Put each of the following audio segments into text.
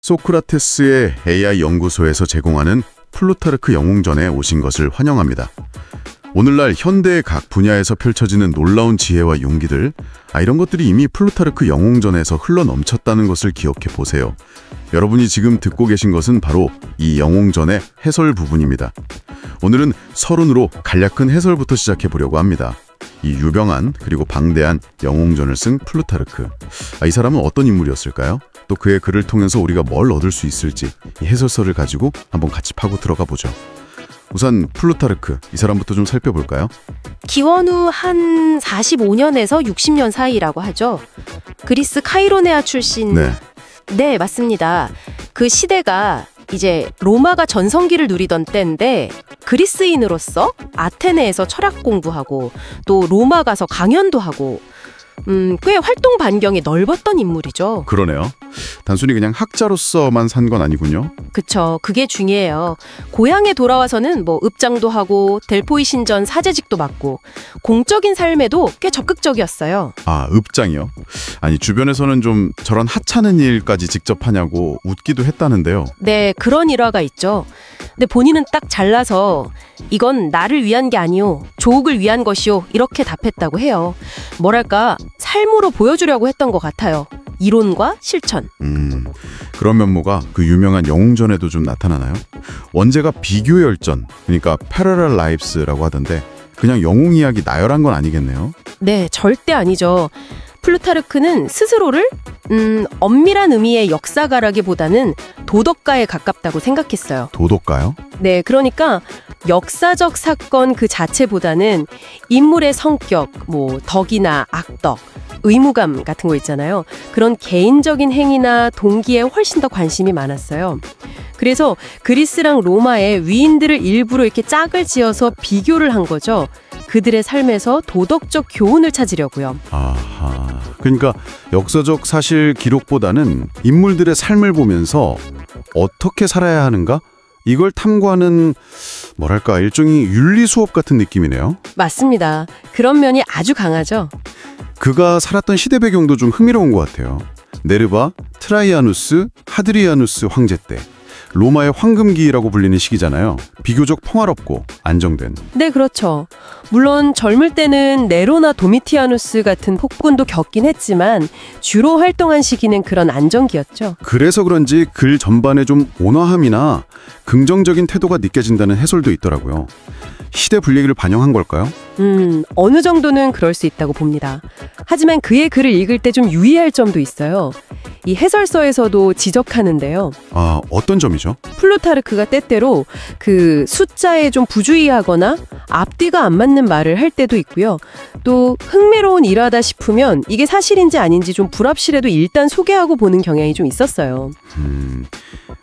소크라테스의 AI 연구소에서 제공하는 플루타르크 영웅전에 오신 것을 환영합니다. 오늘날 현대의 각 분야에서 펼쳐지는 놀라운 지혜와 용기들, 이런 것들이 이미 플루타르크 영웅전에서 흘러넘쳤다는 것을 기억해 보세요. 여러분이 지금 듣고 계신 것은 바로 이 영웅전의 해설 부분입니다. 오늘은 서론으로 간략한 해설부터 시작해 보려고 합니다. 이 유명한 그리고 방대한 영웅전을 쓴 플루타르크. 이 사람은 어떤 인물이었을까요? 또 그의 글을 통해서 우리가 뭘 얻을 수 있을지 이 해설서를 가지고 한번 같이 파고 들어가 보죠. 우선 플루타르크, 이 사람부터 좀 살펴볼까요? 기원 후 한 45년에서 60년 사이라고 하죠. 그리스 카이로네아 출신. 네, 맞습니다. 그 시대가 이제 로마가 전성기를 누리던 때인데 그리스인으로서 아테네에서 철학 공부하고 또 로마 가서 강연도 하고 꽤 활동 반경이 넓었던 인물이죠. 그러네요. 단순히 그냥 학자로서만 산 건 아니군요. 그쵸. 그게 중요해요. 고향에 돌아와서는 읍장도 하고 델포이 신전 사제직도 맡고 공적인 삶에도 꽤 적극적이었어요. 읍장이요? 아니, 주변에서는 좀 저런 하찮은 일까지 직접 하냐고 웃기도 했다는데요. 네, 그런 일화가 있죠. 근데 본인은 딱 잘라서 이건 나를 위한 게 아니오, 조국을 위한 것이오, 이렇게 답했다고 해요. 뭐랄까, 삶으로 보여주려고 했던 것 같아요. 이론과 실천. 그런 면모가 그 유명한 영웅전에도 좀 나타나나요? 원제가 비교 열전, 그러니까 Parallel Lives라고 하던데 그냥 영웅 이야기 나열한 건 아니겠네요? 네, 절대 아니죠. 플루타르크는 스스로를 엄밀한 의미의 역사가라기보다는 도덕가에 가깝다고 생각했어요. 도덕가요? 네, 그러니까 역사적 사건 그 자체보다는 인물의 성격, 덕이나 악덕, 의무감 같은 거 있잖아요. 그런 개인적인 행위나 동기에 훨씬 더 관심이 많았어요. 그래서 그리스랑 로마의 위인들을 일부러 이렇게 짝을 지어서 비교를 한 거죠. 그들의 삶에서 도덕적 교훈을 찾으려고요. 아하. 그러니까 역사적 사실 기록보다는 인물들의 삶을 보면서 어떻게 살아야 하는가? 이걸 탐구하는 뭐랄까 일종의 윤리 수업 같은 느낌이네요. 맞습니다. 그런 면이 아주 강하죠. 그가 살았던 시대 배경도 좀 흥미로운 것 같아요. 네르바, 트라이아누스, 하드리아누스 황제 때 로마의 황금기라고 불리는 시기잖아요. 비교적 평화롭고 안정된. 네, 그렇죠. 물론 젊을 때는 네로나 도미티아누스 같은 폭군도 겪긴 했지만 주로 활동한 시기는 그런 안정기였죠. 그래서 그런지 글 전반에 좀 온화함이나 긍정적인 태도가 느껴진다는 해설도 있더라고요. 시대 분위기를 반영한 걸까요? 어느 정도는 그럴 수 있다고 봅니다. 하지만 그의 글을 읽을 때 좀 유의할 점도 있어요. 이 해설서에서도 지적하는데요. 어떤 점이죠? 플루타르크가 때때로 그 숫자에 좀 부주의하거나 앞뒤가 안 맞는 말을 할 때도 있고요. 또 흥미로운 일화다 싶으면 이게 사실인지 아닌지 좀 불합실해도 일단 소개하고 보는 경향이 좀 있었어요.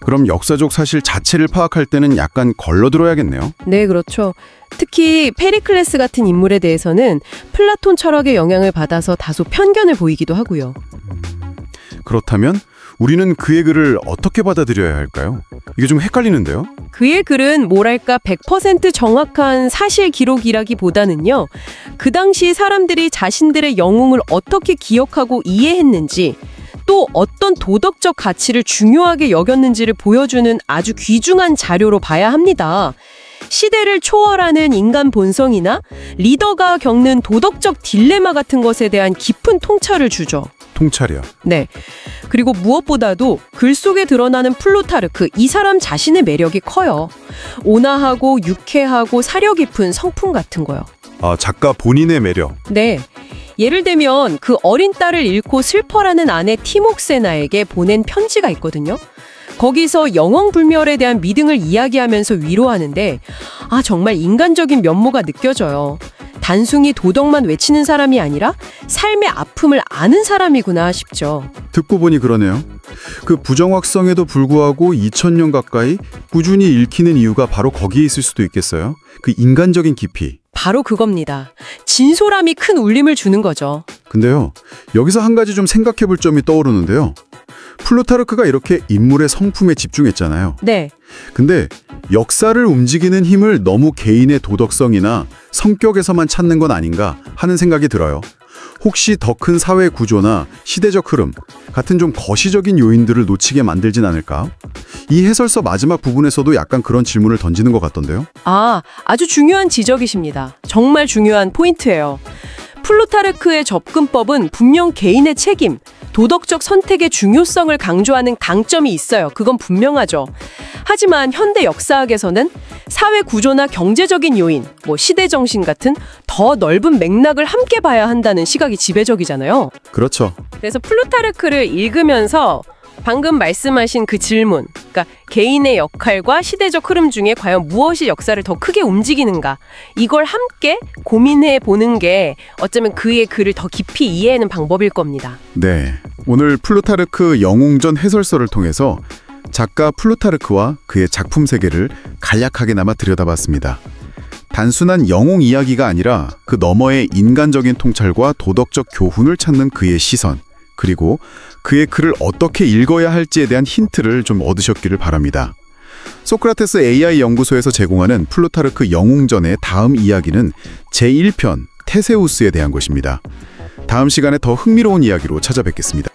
그럼 역사적 사실 자체를 파악할 때는 약간 걸러들어야겠네요. 네, 그렇죠. 특히 페리클레스 같은 인물에 대해서는 플라톤 철학의 영향을 받아서 다소 편견을 보이기도 하고요. 그렇다면 우리는 그의 글을 어떻게 받아들여야 할까요? 이게 좀 헷갈리는데요? 그의 글은 뭐랄까 100% 정확한 사실 기록이라기보다는요. 그 당시 사람들이 자신들의 영웅을 어떻게 기억하고 이해했는지, 또 어떤 도덕적 가치를 중요하게 여겼는지를 보여주는 아주 귀중한 자료로 봐야 합니다. 시대를 초월하는 인간 본성이나 리더가 겪는 도덕적 딜레마 같은 것에 대한 깊은 통찰을 주죠. 통찰이요? 네. 그리고 무엇보다도 글 속에 드러나는 플루타르크, 이 사람 자신의 매력이 커요. 온화하고 유쾌하고 사려 깊은 성품 같은 거요. 작가 본인의 매력. 네. 예를 들면 그 어린 딸을 잃고 슬퍼라는 아내 티목세나에게 보낸 편지가 있거든요. 거기서 영원불멸에 대한 믿음을 이야기하면서 위로하는데 정말 인간적인 면모가 느껴져요. 단순히 도덕만 외치는 사람이 아니라 삶의 아픔을 아는 사람이구나 싶죠. 듣고 보니 그러네요. 그 부정확성에도 불구하고 2000년 가까이 꾸준히 읽히는 이유가 바로 거기에 있을 수도 있겠어요. 그 인간적인 깊이. 바로 그겁니다. 진솔함이 큰 울림을 주는 거죠. 근데요, 여기서 한 가지 좀 생각해 볼 점이 떠오르는데요. 플루타르크가 이렇게 인물의 성품에 집중했잖아요. 네. 근데 역사를 움직이는 힘을 너무 개인의 도덕성이나 성격에서만 찾는 건 아닌가 하는 생각이 들어요. 혹시 더 큰 사회 구조나 시대적 흐름 같은 좀 거시적인 요인들을 놓치게 만들진 않을까? 이 해설서 마지막 부분에서도 약간 그런 질문을 던지는 것 같던데요. 아주 중요한 지적이십니다. 정말 중요한 포인트예요. 플루타르크의 접근법은 분명 개인의 책임, 도덕적 선택의 중요성을 강조하는 강점이 있어요. 그건 분명하죠. 하지만 현대 역사학에서는 사회 구조나 경제적인 요인, 시대 정신 같은 더 넓은 맥락을 함께 봐야 한다는 시각이 지배적이잖아요. 그렇죠. 그래서 플루타르크를 읽으면서 방금 말씀하신 그 질문, 그러니까 개인의 역할과 시대적 흐름 중에 과연 무엇이 역사를 더 크게 움직이는가, 이걸 함께 고민해 보는 게 어쩌면 그의 글을 더 깊이 이해하는 방법일 겁니다. 네, 오늘 플루타르크 영웅전 해설서를 통해서 작가 플루타르크와 그의 작품 세계를 간략하게나마 들여다봤습니다. 단순한 영웅 이야기가 아니라 그 너머의 인간적인 통찰과 도덕적 교훈을 찾는 그의 시선, 그리고 그의 글을 어떻게 읽어야 할지에 대한 힌트를 좀 얻으셨기를 바랍니다. 소크라테스 AI 연구소에서 제공하는 플루타르크 영웅전의 다음 이야기는 제1편 테세우스에 대한 것입니다. 다음 시간에 더 흥미로운 이야기로 찾아뵙겠습니다.